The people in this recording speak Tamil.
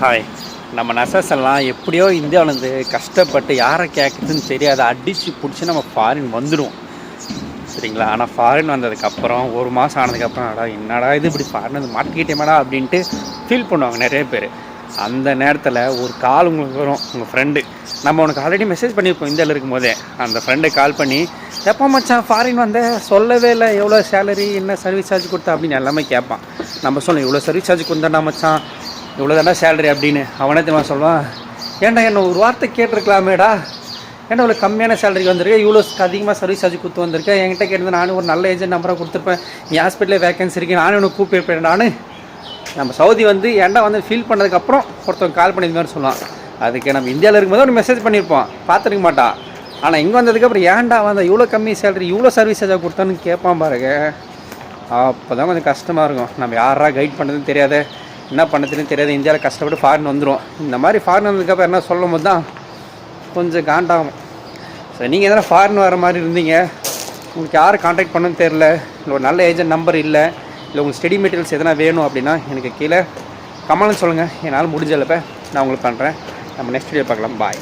ஹாய். நம்ம நர்சஸ் எல்லாம் எப்படியோ இந்தியாவிலேருந்து கஷ்டப்பட்டு யாரை கேட்குதுன்னு தெரியாத அடித்து பிடிச்சி நம்ம ஃபாரின் வந்துடுவோம், சரிங்களா? ஆனால் ஃபாரின் வந்ததுக்கப்புறம் 1 மாதம் ஆனதுக்கப்புறம் என்னடா இது இப்படி ஃபாரின் வந்து மாட்டிக்கிட்டேமாடா அப்படின்ட்டு ஃபீல் பண்ணுவாங்க நிறைய பேர். அந்த நேரத்தில் ஒரு கால் உங்களுக்கு வரும், உங்கள் ஃப்ரெண்டு. நம்ம உனக்கு ஆல்ரெடி மெசேஜ் பண்ணியிருப்போம் இந்தியாவில் இருக்கும்போதே. அந்த ஃப்ரெண்டை கால் பண்ணி, எப்போ மச்சான் ஃபாரின் வந்த, சொல்லவே இல்லை, எவ்வளோ சேலரி, என்ன சர்வீஸ் சார்ஜ் கொடுத்தா அப்படின்னு எல்லாமே கேட்பான். நம்ம சொல்லணும், இவ்வளோ சர்வீஸ் சார்ஜ் கொடுத்தாண்டா மச்சான், இவ்வளோ தாண்டா சேலரி அப்படின்னு. அவனே தெரியுமா சொல்லுவான், ஏன்டா என்ன ஒரு வார்த்தை கேட்டிருக்கலாமேடா, ஏன்னா இவ்வளோ கம்மியான சேலரிக்கு வந்திருக்கேன், இவ்வளோ அதிகமாக சர்வீஸ் சார்ஜ் கொடுத்து வந்திருக்கேன், என்கிட்ட கேட்டு நானும் ஒரு நல்ல ஏஜென்ட் நம்பராக கொடுத்துருப்பேன், நீ ஹாஸ்பிட்டலில் வேகன்சி இருக்கு, நானும் உனக்கு கூப்பிட்டுருப்பேன். நம்ம சவுதி வந்து ஏன்டா வந்து ஃபீல் பண்ணதுக்கப்புறம் ஒருத்தவங்க கால் பண்ணி மாதிரி சொல்லுவான். அதுக்கு நம்ம இந்தியாவில் இருக்கும்போது ஒரு மெசேஜ் பண்ணியிருப்போம், பார்த்துருக்க மாட்டான். ஆனால் இங்கே வந்ததுக்கப்புறம் ஏன்டா வந்து இவ்வளோ கம்மி சேலரி, இவ்வளோ சர்வீஸ் சார்ஜாக கொடுத்தான்னு கேட்பான் பாருங்க. அப்போ தான் கொஞ்சம் கஷ்டமாக இருக்கும். நம்ம யாரா கைட் பண்ணுறதுன்னு தெரியாத, என்ன பண்ணுறதுன்னு தெரியாது, இந்தியாவில் கஷ்டப்பட்டு ஃபாரின் வந்துடும். இந்த மாதிரி ஃபாரின் வந்ததுக்கப்புறம் என்ன சொல்லும் போது தான் கொஞ்சம் காண்டாகும். ஸோ நீங்கள் எதனா ஃபாரின் வர மாதிரி இருந்தீங்க, உங்களுக்கு யார் கான்டாக்ட் பண்ணணும்னு தெரில, இல்லை ஒரு நல்ல ஏஜென்ட் நம்பர் இல்லை, இல்லை உங்களுக்கு ஸ்டடி மெட்டீரியல்ஸ் எதனா வேணும் அப்படின்னா எனக்கு கீழே கமெண்ட்னு சொல்லுங்கள். என்னால் முடிஞ்ச அளவுக்கு நான் உங்களுக்கு பண்ணுறேன். நம்ம நெக்ஸ்ட் வீடியோ பார்க்கலாம். பாய்.